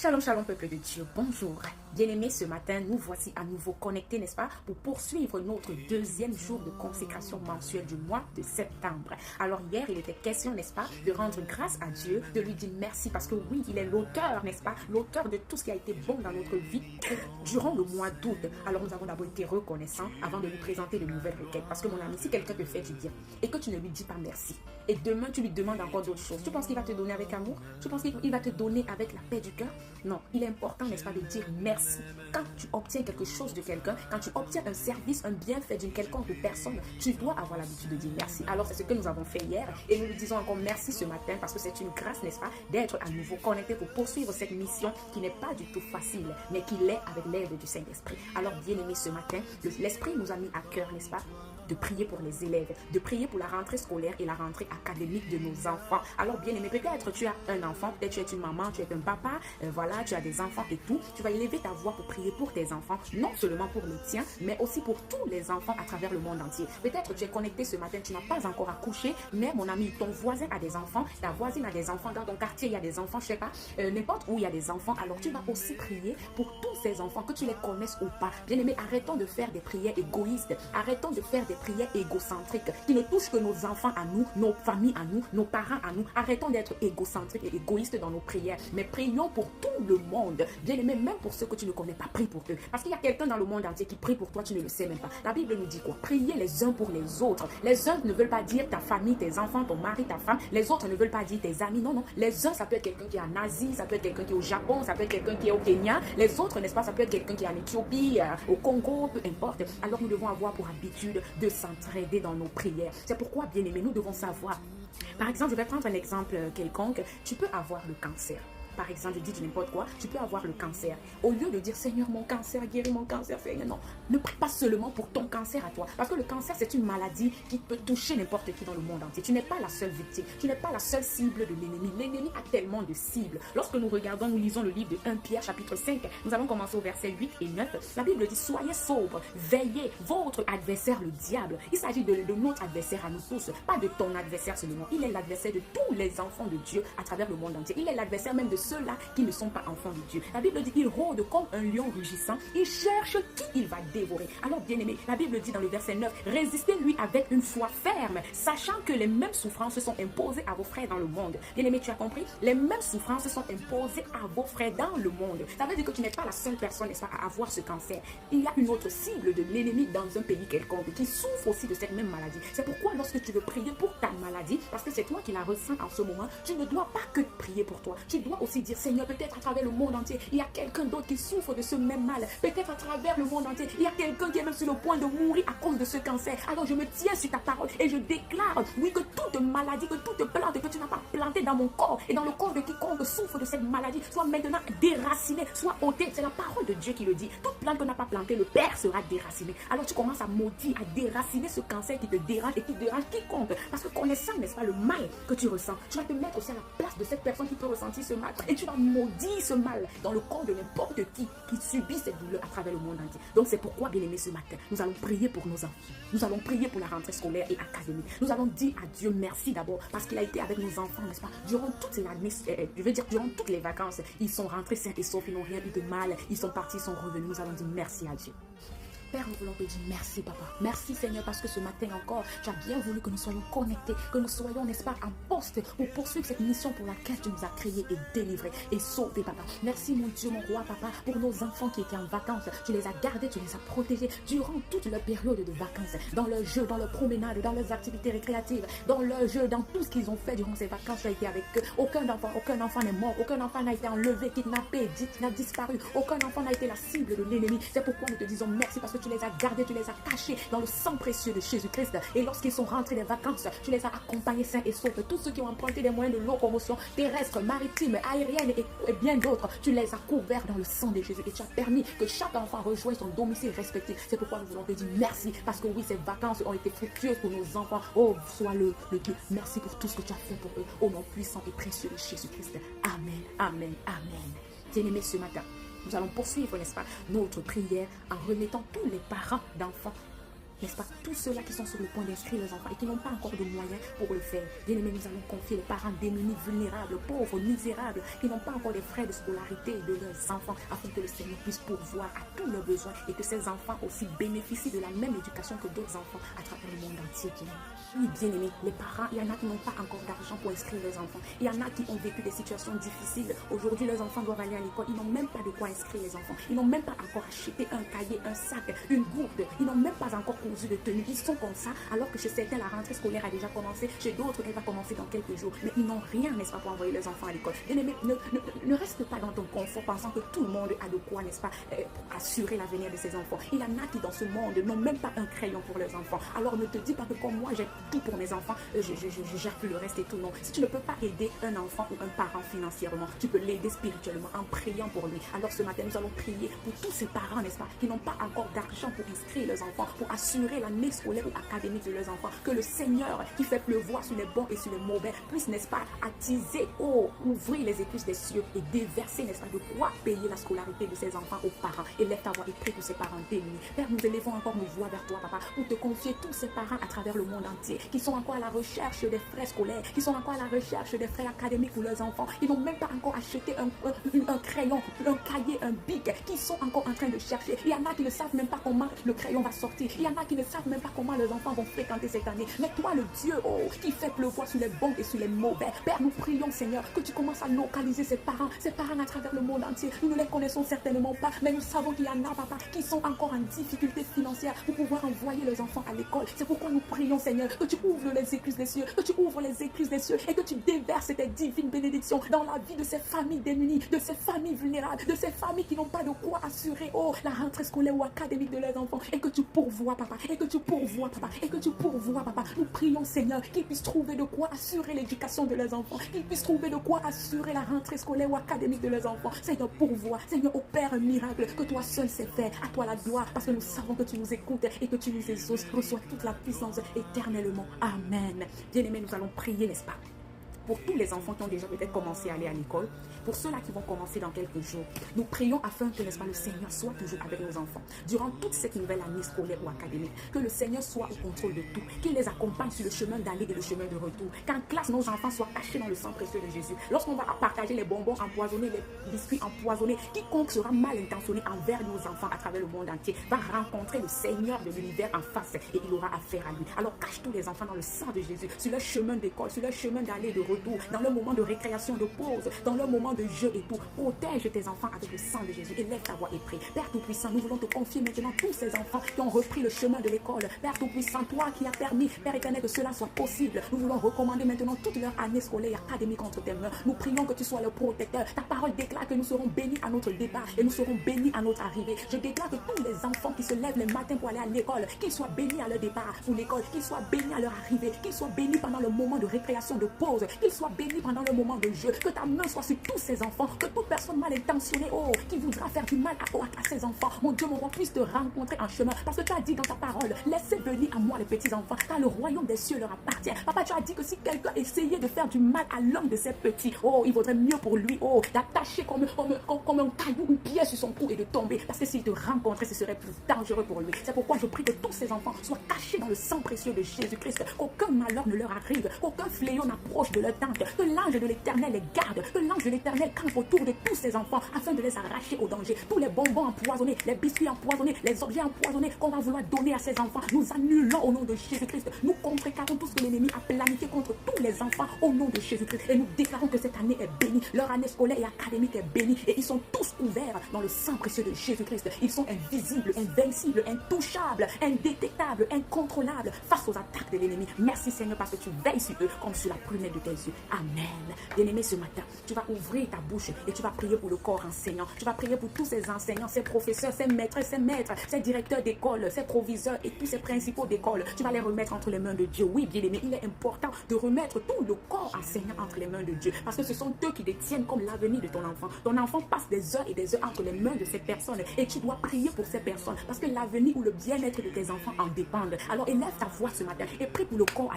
Shalom, shalom, peuple de Dieu, bonjour. Bien-aimés, ce matin, nous voici à nouveau connectés, n'est-ce pas, pour poursuivre notre deuxième jour de consécration mensuelle du mois de septembre. Alors hier, il était question, n'est-ce pas, de rendre grâce à Dieu, de lui dire merci parce que oui, il est l'auteur, n'est-ce pas, l'auteur de tout ce qui a été bon dans notre vie durant le mois d'août. Alors nous avons d'abord été reconnaissants avant de lui présenter de nouvelles requêtes. Parce que mon ami, si quelqu'un te fait du bien et que tu ne lui dis pas merci, et demain tu lui demandes encore d'autres choses, tu penses qu'il va te donner avec amour? Tu penses qu'il va te donner avec la paix du cœur? Non, il est important, n'est-ce pas, de dire merci. Quand tu obtiens quelque chose de quelqu'un, quand tu obtiens un service, un bienfait d'une quelconque personne, tu dois avoir l'habitude de dire merci. Alors c'est ce que nous avons fait hier et nous lui disons encore merci ce matin parce que c'est une grâce, n'est-ce pas, d'être à nouveau connecté pour poursuivre cette mission qui n'est pas du tout facile, mais qui l'est avec l'aide du Saint-Esprit. Alors bien aimé, ce matin, l'Esprit nous a mis à cœur, n'est-ce pas, de prier pour les élèves, de prier pour la rentrée scolaire et la rentrée académique de nos enfants. Alors bien aimé, peut-être tu as un enfant, peut-être tu es une maman, tu es un papa, voilà, tu as des enfants et tout. Tu vas élever ta voix pour prier pour tes enfants, non seulement pour les tiens, mais aussi pour tous les enfants à travers le monde entier. Peut-être tu es connecté ce matin, tu n'as pas encore accouché, mais mon ami, ton voisin a des enfants, ta voisine a des enfants, dans ton quartier il y a des enfants, je sais pas, n'importe où il y a des enfants. Alors tu vas aussi prier pour tous ces enfants, que tu les connaisses ou pas. Bien aimé, arrêtons de faire des prières égoïstes, arrêtons de faire des prières égocentriques qui ne touchent que nos enfants à nous, nos familles à nous, nos parents à nous. Arrêtons d'être égocentriques et égoïstes dans nos prières, mais prions pour tout le monde. Bien aimé, même pour ceux que tu ne connais pas, prie pour eux. Parce qu'il y a quelqu'un dans le monde entier qui prie pour toi, tu ne le sais même pas. La Bible nous dit quoi? Priez les uns pour les autres. Les uns ne veulent pas dire ta famille, tes enfants, ton mari, ta femme. Les autres ne veulent pas dire tes amis. Non, non. Les uns, ça peut être quelqu'un qui est en Asie, ça peut être quelqu'un qui est au Japon, ça peut être quelqu'un qui est au Kenya. Les autres, n'est-ce pas, ça peut être quelqu'un qui est en Éthiopie, au Congo, peu importe. Alors nous devons avoir pour habitude de s'entraider dans nos prières. C'est pourquoi, bien aimé, nous devons savoir. Par exemple, je vais prendre un exemple quelconque. Tu peux avoir le cancer. Par exemple, je dis du n'importe quoi, tu peux avoir le cancer. Au lieu de dire, Seigneur, mon cancer, guéris mon cancer, Seigneur, non. Ne prie pas seulement pour ton cancer à toi. Parce que le cancer, c'est une maladie qui peut toucher n'importe qui dans le monde entier. Tu n'es pas la seule victime. Tu n'es pas la seule cible de l'ennemi. L'ennemi a tellement de cibles. Lorsque nous regardons, nous lisons le livre de 1 Pierre, chapitre 5, nous allons commencer au verset 8 et 9. La Bible dit, soyez sobres, veillez, votre adversaire, le diable. Il s'agit de notre adversaire à nous tous, pas de ton adversaire seulement. Il est l'adversaire de tous les enfants de Dieu à travers le monde entier. Il est l'adversaire même de ceux-là qui ne sont pas enfants de Dieu. La Bible dit qu'il rôde comme un lion rugissant. Il cherche qui il va dévorer. Alors bien aimé, la Bible dit dans le verset 9, résistez-lui avec une foi ferme, sachant que les mêmes souffrances sont imposées à vos frères dans le monde. Bien aimé, tu as compris? Les mêmes souffrances sont imposées à vos frères dans le monde. Ça veut dire que tu n'es pas la seule personne, n'est-ce pas, à avoir ce cancer. Il y a une autre cible de l'ennemi dans un pays quelconque qui souffre aussi de cette même maladie. C'est pourquoi lorsque tu veux prier pour ta maladie, parce que c'est toi qui la ressens en ce moment, tu ne dois pas que prier pour toi. Tu dois aussi dire, Seigneur, peut-être à travers le monde entier, il y a quelqu'un d'autre qui souffre de ce même mal. Peut-être à travers le monde entier, il y a quelqu'un qui est même sur le point de mourir à cause de ce cancer. Alors je me tiens sur ta parole et je déclare, oui, que toute maladie, que toute plante que tu n'as pas plantée dans mon corps et dans le corps de quiconque souffre de cette maladie, soit maintenant déracinée, soit ôtée. C'est la parole de Dieu qui le dit. Toute plante que n'a pas plantée, le Père sera déraciné. Alors tu commences à maudire, à déraciner ce cancer qui te dérange et qui dérange quiconque. Parce que connaissant, n'est-ce pas, le mal que tu ressens, tu vas te mettre aussi à la place de cette personne qui peut ressentir ce mal. Et tu vas maudit ce mal dans le corps de n'importe qui subit cette douleur à travers le monde entier. Donc c'est pourquoi, bien aimé, ce matin, nous allons prier pour nos enfants. Nous allons prier pour la rentrée scolaire et académique. Nous allons dire à Dieu merci d'abord parce qu'il a été avec nos enfants, n'est-ce pas, durant toute l'année, je veux dire durant toutes les vacances. Ils sont rentrés sains et saufs, ils n'ont rien eu de mal. Ils sont partis, ils sont revenus. Nous allons dire merci à Dieu. Père, nous voulons te dire merci, papa. Merci, Seigneur, parce que ce matin encore, tu as bien voulu que nous soyons connectés, que nous soyons, n'est-ce pas, en poste pour poursuivre cette mission pour laquelle tu nous as créés et délivrés et sauvés, papa. Merci, mon Dieu, mon roi, papa, pour nos enfants qui étaient en vacances. Tu les as gardés, tu les as protégés durant toute leur période de vacances, dans leurs jeux, dans leurs promenades, dans leurs activités récréatives, dans leurs jeux, dans tout ce qu'ils ont fait durant ces vacances. Tu as été avec eux. Aucun enfant n'est mort, aucun enfant n'a été enlevé, kidnappé, n'a disparu. Aucun enfant n'a été la cible de l'ennemi. C'est pourquoi nous te disons merci parce que tu les as gardés, tu les as cachés dans le sang précieux de Jésus-Christ. Et lorsqu'ils sont rentrés des vacances, tu les as accompagnés sains et saufs. Tous ceux qui ont emprunté des moyens de locomotion terrestre, maritime, aérienne et bien d'autres, tu les as couverts dans le sang de Jésus. Et tu as permis que chaque enfant rejoigne son domicile respectif. C'est pourquoi nous voulons te dire merci. Parce que oui, ces vacances ont été fructueuses pour nos enfants. Oh, sois le Dieu. Merci pour tout ce que tu as fait pour eux. Au nom puissant et précieux de Jésus-Christ. Amen, amen, amen. Bien-aimés, ce matin, nous allons poursuivre, n'est-ce pas, notre prière en remettant tous les parents d'enfants n'est-ce pas, tous ceux-là qui sont sur le point d'inscrire leurs enfants et qui n'ont pas encore de moyens pour le faire. Bien-aimés, nous allons confier les parents démunis, vulnérables, pauvres, misérables, qui n'ont pas encore les frais de scolarité de leurs enfants, afin que le Seigneur puisse pourvoir à tous leurs besoins et que ces enfants aussi bénéficient de la même éducation que d'autres enfants à travers le monde entier. Oui, bien-aimés, les parents, il y en a qui n'ont pas encore d'argent pour inscrire leurs enfants. Il y en a qui ont vécu des situations difficiles. Aujourd'hui, leurs enfants doivent aller à l'école. Ils n'ont même pas de quoi inscrire les enfants. Ils n'ont même pas encore acheté un cahier, un sac, une gourde. Ils n'ont même pas encore cousu de tenue. Ils sont comme ça, alors que chez certains, la rentrée scolaire a déjà commencé. Chez d'autres, elle va commencer dans quelques jours. Mais ils n'ont rien, n'est-ce pas, pour envoyer leurs enfants à l'école. Bien-aimés, ne reste pas dans ton confort pensant que tout le monde a de quoi, n'est-ce pas, assurer l'avenir de ses enfants. Il y en a qui, dans ce monde, n'ont même pas un crayon pour leurs enfants. Alors ne te dis pas que comme moi, j'ai tout pour mes enfants, je gère plus le reste et tout. Non. Si tu ne peux pas aider un enfant ou un parent financièrement, tu peux l'aider spirituellement en priant pour lui. Alors ce matin, nous allons prier pour tous ces parents, n'est-ce pas, qui n'ont pas encore d'argent pour inscrire leurs enfants, pour assurer l'année scolaire ou académique de leurs enfants. Que le Seigneur, qui fait pleuvoir sur les bons et sur les mauvais, puisse, n'est-ce pas, attiser, ouvrir les écluses des cieux et déverser, n'est-ce pas, de quoi payer la scolarité de ces enfants aux parents. Élève ta voix et prie pour ces parents démunis. Père, nous élevons encore nos voix vers toi, papa, pour te confier tous ces parents à travers le monde entier, qui sont encore à la recherche des frais scolaires, qui sont encore à la recherche des frais académiques pour leurs enfants. Ils n'ont même pas encore acheté un crayon, un cahier, un bic, qui sont encore en train de chercher. Il y en a qui ne savent même pas comment le crayon va sortir. Il y en a qui ne savent même pas comment leurs enfants vont fréquenter cette année. Mais toi, le Dieu, qui fait pleuvoir sur les bons et sur les mauvais, Père, nous prions, Seigneur, que tu commences à localiser ces parents à travers le monde entier. Nous ne les connaissons certainement pas, mais nous savons qu'il y en a, papa, qui sont encore en difficulté financière pour pouvoir envoyer leurs enfants à l'école. C'est pourquoi nous prions, Seigneur, que tu ouvres les écluses des cieux, que tu ouvres les écluses des cieux et que tu déverses tes divines bénédictions dans la vie de ces familles démunies, de ces familles vulnérables, de ces familles qui n'ont pas de quoi assurer, la rentrée scolaire ou académique de leurs enfants, et que tu pourvois, papa, et que tu pourvois, papa, et que tu pourvois, papa. Nous prions, Seigneur, qu'ils puissent trouver de quoi assurer l'éducation de leurs enfants, qu'ils puissent trouver de quoi assurer la rentrée scolaire ou académique de leurs enfants. Seigneur, pourvois, Seigneur, opère un miracle, que toi seul sais faire. À toi la gloire, parce que nous savons que tu nous écoutes et que tu nous exauces. Reçois toute la puissance éternellement. Amen. Bien-aimés, nous allons prier, n'est-ce pas, pour tous les enfants qui ont déjà peut-être commencé à aller à l'école, pour ceux-là qui vont commencer dans quelques jours. Nous prions afin que, n'est-ce pas, le Seigneur soit toujours avec nos enfants durant toute cette nouvelle année scolaire ou académique. Que le Seigneur soit au contrôle de tout, qu'il les accompagne sur le chemin d'aller et le chemin de retour. Qu'en classe, nos enfants soient cachés dans le sang précieux de Jésus. Lorsqu'on va partager les bonbons empoisonnés, les biscuits empoisonnés, quiconque sera mal intentionné envers nos enfants à travers le monde entier va rencontrer le Seigneur de l'univers en face et il aura affaire à lui. Alors cache tous les enfants dans le sang de Jésus, sur leur chemin d'école, sur leur chemin d'aller et de retour, dans leur moment de récréation, de pause, dans leur moment de jeu et tout. Protège tes enfants avec le sang de Jésus. Élève ta voix et prie. Père Tout-Puissant, nous voulons te confier maintenant tous ces enfants qui ont repris le chemin de l'école. Père Tout-Puissant, toi qui as permis, Père éternel, que cela soit possible. Nous voulons recommander maintenant toute leur année scolaire et académique entre tes mains. Nous prions que tu sois le protecteur. Ta parole déclare que nous serons bénis à notre départ et nous serons bénis à notre arrivée. Je déclare que tous les enfants qui se lèvent les matins pour aller à l'école, qu'ils soient bénis à leur départ pour l'école, qu'ils soient bénis à leur arrivée, qu'ils soient bénis pendant le moment de récréation, de pause, qu'ils soient bénis pendant le moment de jeu. Que ta main soit sur tous ces enfants, que toute personne mal intentionnée, qui voudra faire du mal à ces enfants, mon Dieu, mon roi, puisse te rencontrer en chemin. Parce que tu as dit dans ta parole, laissez venir à moi les petits enfants, car le royaume des cieux leur appartient. Papa, tu as dit que si quelqu'un essayait de faire du mal à l'un de ces petits, il vaudrait mieux pour lui, d'attacher comme un caillou, une pierre sur son cou et de tomber. Parce que s'il te rencontrait, ce serait plus dangereux pour lui. C'est pourquoi je prie que tous ces enfants soient cachés dans le sang précieux de Jésus-Christ, qu'aucun malheur ne leur arrive, qu'aucun fléau n'approche de leur tente, que l'ange de l'Éternel les garde, que l'ange de l'Éternel campe autour de tous ces enfants afin de les arracher au danger. Tous les bonbons empoisonnés, les biscuits empoisonnés, les objets empoisonnés qu'on va vouloir donner à ces enfants, nous annulons au nom de Jésus-Christ. Nous contrecarrons tout ce que l'ennemi a planifié contre tous les enfants au nom de Jésus-Christ. Et nous déclarons que cette année est bénie, leur année scolaire et académique est bénie. Et ils sont tous ouverts dans le sang précieux de Jésus-Christ. Ils sont invisibles, invincibles, intouchables, indétectables, incontrôlables face aux attaques de l'ennemi. Merci Seigneur parce que tu veilles sur eux comme sur la prunelle de tes yeux. Amen. Bien-aimé, ce matin, tu vas ouvrir ta bouche et tu vas prier pour le corps enseignant. Tu vas prier pour tous ces enseignants, ces professeurs, ces maîtres, ces directeurs d'école, ces proviseurs et tous ces principaux d'école. Tu vas les remettre entre les mains de Dieu. Oui, bien-aimé, il est important de remettre tout le corps enseignant entre les mains de Dieu parce que ce sont eux qui détiennent comme l'avenir de ton enfant. Ton enfant passe des heures et des heures entre les mains de ces personnes et tu dois prier pour ces personnes parce que l'avenir ou le bien-être de tes enfants en dépendent. Alors élève ta voix ce matin et prie pour le corps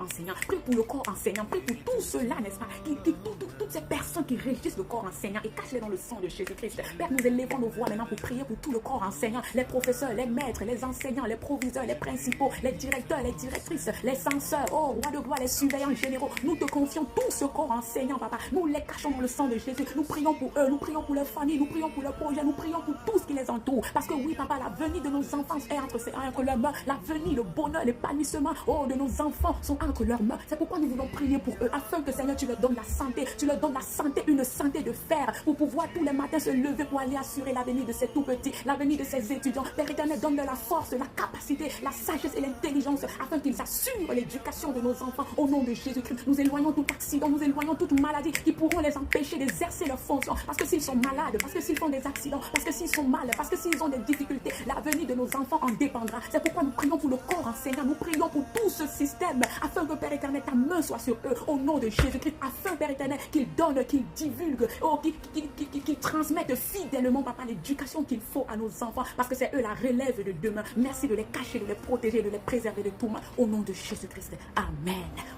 enseignant, prie pour le corps enseignant, prie pour tout cela, n'est-ce pas, toutes ces personnes qui régissent le corps enseignant et cache-les dans le sang de Jésus-Christ. Père, nous élevons nos voix maintenant pour prier pour tout le corps enseignant, les professeurs, les maîtres, les enseignants, les proviseurs, les principaux, les directeurs, les directrices, les censeurs, oh, roi de gloire, les surveillants généraux. Nous te confions tout ce corps enseignant, papa. Nous les cachons dans le sang de Jésus. Nous prions pour eux, nous prions pour leur famille, nous prions pour leur projet, nous prions pour tout ce qui les entoure. Parce que oui, papa, l'avenir de nos enfants est entre leurs mains. L'avenir, le bonheur, l'épanouissement, oh, de nos enfants sont entre leurs mains. C'est pourquoi nous voulons prier pour eux, afin que, Seigneur, tu leur donnes la santé. Tu leur donnes la santé, une santé de fer, pour pouvoir tous les matins se lever pour aller assurer l'avenir de ces tout petits, l'avenir de ces étudiants. Père éternel, donne-leur la force, la capacité, la sagesse et l'intelligence, afin qu'ils assurent l'éducation de nos enfants. Au nom de Jésus-Christ, nous éloignons tout accident, nous éloignons toute maladie qui pourront les empêcher d'exercer leurs fonctions. Parce que s'ils sont malades, parce que s'ils font des accidents, parce que s'ils sont mal, parce que s'ils ont des difficultés, l'avenir de nos enfants en dépendra. C'est pourquoi nous prions pour le corps enseignant, nous prions pour tout ce système, afin que, Père éternel, ta main soit sur eux, au nom de Jésus-Christ, afin, Père éternel, qu'ils donnent, qu'ils divulguent, oh, qu'ils transmettent fidèlement, papa, l'éducation qu'il faut à nos enfants, parce que c'est eux la relève de demain. Merci de les cacher, de les protéger, de les préserver de tout mal, au nom de Jésus-Christ. Amen.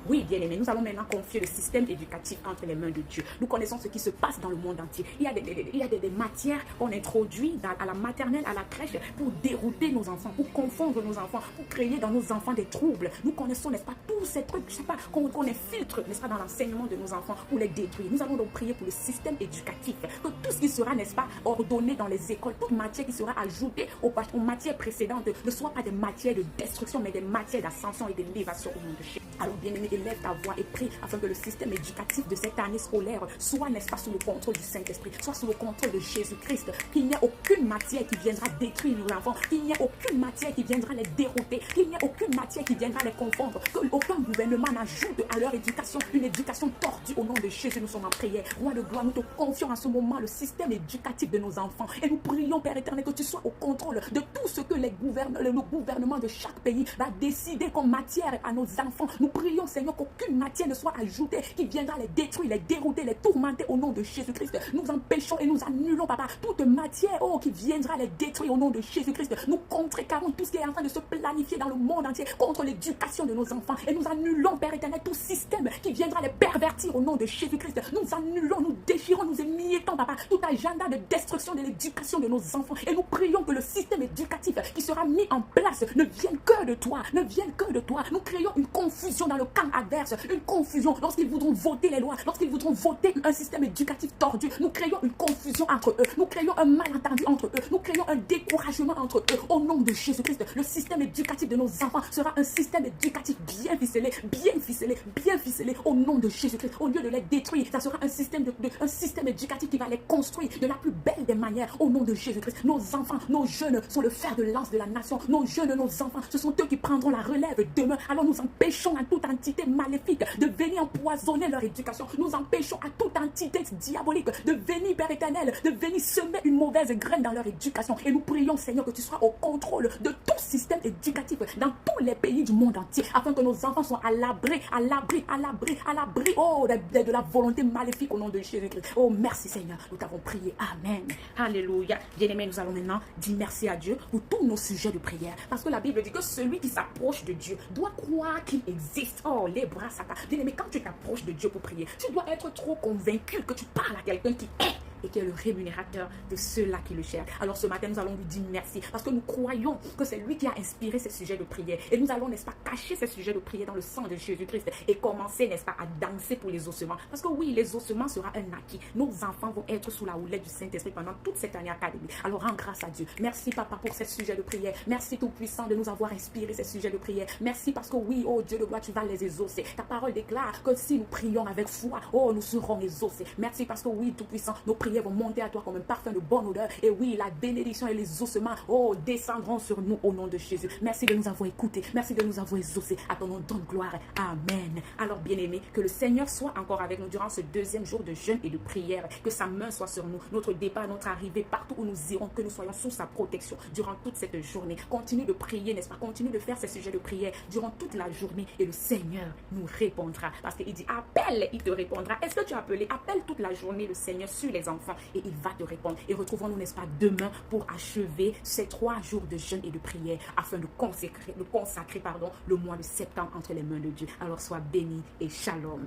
Oui, bien-aimés, nous allons maintenant confier le système éducatif entre les mains de Dieu. Nous connaissons ce qui se passe dans le monde entier. Il y a des matières qu'on introduit à la maternelle, à la crèche, pour dérouter nos enfants, pour confondre nos enfants, pour créer dans nos enfants des troubles. Nous connaissons, n'est-ce pas, tous ces trucs, je sais pas, qu'on infiltre, n'est-ce pas, dans l'enseignement de nos enfants pour les détruire. Nous allons donc prier pour le système éducatif, que tout ce qui sera, n'est-ce pas, ordonné dans les écoles, toute matière qui sera ajoutée aux matières précédentes, ne soit pas des matières de destruction, mais des matières d'ascension et d'élévation au nom de Jésus. Alors, bien-aimé, élève ta voix et prie afin que le système éducatif de cette année scolaire soit, n'est-ce pas, sous le contrôle du Saint-Esprit, soit sous le contrôle de Jésus-Christ, qu'il n'y ait aucune matière qui viendra détruire nos enfants, qu'il n'y ait aucune matière qui viendra les dérouter, qu'il n'y ait aucune matière qui viendra les confondre, qu'aucun gouvernement n'ajoute à leur éducation une éducation tordue. Au nom de Jésus, nous sommes en prière. Roi de gloire, nous te confions en ce moment le système éducatif de nos enfants et nous prions, Père éternel, que tu sois au contrôle de tout ce que le gouvernement de chaque pays va décider comme matière à nos enfants. Nous prions, Seigneur, qu'aucune matière ne soit ajoutée qui viendra les détruire, les dérouter, les tourmenter au nom de Jésus-Christ. Nous empêchons et nous annulons, papa, toute matière, oh, qui viendra les détruire au nom de Jésus-Christ. Nous contrecarrons tout ce qui est en train de se planifier dans le monde entier contre l'éducation de nos enfants et nous annulons, Père éternel, tout système qui viendra les pervertir au nom de Jésus-Christ. Nous annulons, nous déchirons, nous émiettons, papa, tout agenda de destruction de l'éducation de nos enfants et nous prions que le système éducatif qui sera mis en place ne vienne que de toi, ne vienne que de toi. Nous créons une confusion dans le camp adverse, une confusion lorsqu'ils voudront voter les lois, lorsqu'ils voudront voter un système éducatif tordu. Nous créons une confusion entre eux, nous créons un malentendu entre eux, nous créons un découragement entre eux. Au nom de Jésus-Christ, le système éducatif de nos enfants sera un système éducatif bien ficelé, bien ficelé, bien ficelé. Au nom de Jésus-Christ, au lieu de les détruire, ça sera un système éducatif qui va les construire de la plus belle des manières. Au nom de Jésus-Christ, nos enfants, nos jeunes sont le fer de lance de la nation. Nos jeunes, nos enfants, ce sont eux qui prendront la relève demain. Alors nous empêchons à toute entité maléfique de venir empoisonner leur éducation. Nous empêchons à toute entité diabolique de venir, Père éternel, de venir semer une mauvaise graine dans leur éducation. Et nous prions, Seigneur, que tu sois au contrôle de tout système éducatif dans tous les pays du monde entier, afin que nos enfants soient à l'abri, oh, de la volonté maléfique au nom de Jésus-Christ. Oh, merci Seigneur, nous t'avons prié. Amen. Alléluia. Bien-aimés, nous allons maintenant dire merci à Dieu pour tous nos sujets de prière. Parce que la Bible dit que celui qui s'approche de Dieu doit croire qu'il existe. Oh, les bras satan. Bien-aimé, quand tu t'approches de Dieu pour prier, tu dois être trop convaincu que tu parles à quelqu'un qui est et qui est le rémunérateur de ceux-là qui le cherchent. Alors ce matin, nous allons lui dire merci parce que nous croyons que c'est lui qui a inspiré ces sujets de prière. Et nous allons, n'est-ce pas, cacher ces sujets de prière dans le sang de Jésus-Christ et commencer, n'est-ce pas, à danser pour les ossements. Parce que oui, les ossements sera un acquis. Nos enfants vont être sous la houlette du Saint-Esprit pendant toute cette année académique. Alors rends grâce à Dieu. Merci Papa pour ces sujets de prière. Merci Tout-Puissant de nous avoir inspiré ces sujets de prière. Merci parce que oui, oh Dieu de gloire, tu vas les exaucer. Ta parole déclare que si nous prions avec foi, oh nous serons exaucés. Merci parce que oui, Tout-Puissant, nos prières vont monter à toi comme un parfum de bonne odeur. Et oui, la bénédiction et les ossements, oh, descendront sur nous au nom de Jésus. Merci de nous avoir écoutés. Merci de nous avoir exaucés. À ton nom, donne gloire. Amen. Alors, bien-aimés, que le Seigneur soit encore avec nous durant ce deuxième jour de jeûne et de prière. Que sa main soit sur nous. Notre départ, notre arrivée, partout où nous irons, que nous soyons sous sa protection durant toute cette journée. Continue de prier, n'est-ce pas? Continue de faire ces sujets de prière durant toute la journée et le Seigneur nous répondra. Parce qu'il dit, appelle, il te répondra. Est-ce que tu as appelé? Appelle toute la journée le Seigneur sur les enfants et il va te répondre. Et retrouvons-nous, n'est-ce pas, demain pour achever ces 3 jours de jeûne et de prière afin de consacrer le mois de septembre entre les mains de Dieu. Alors sois béni et shalom.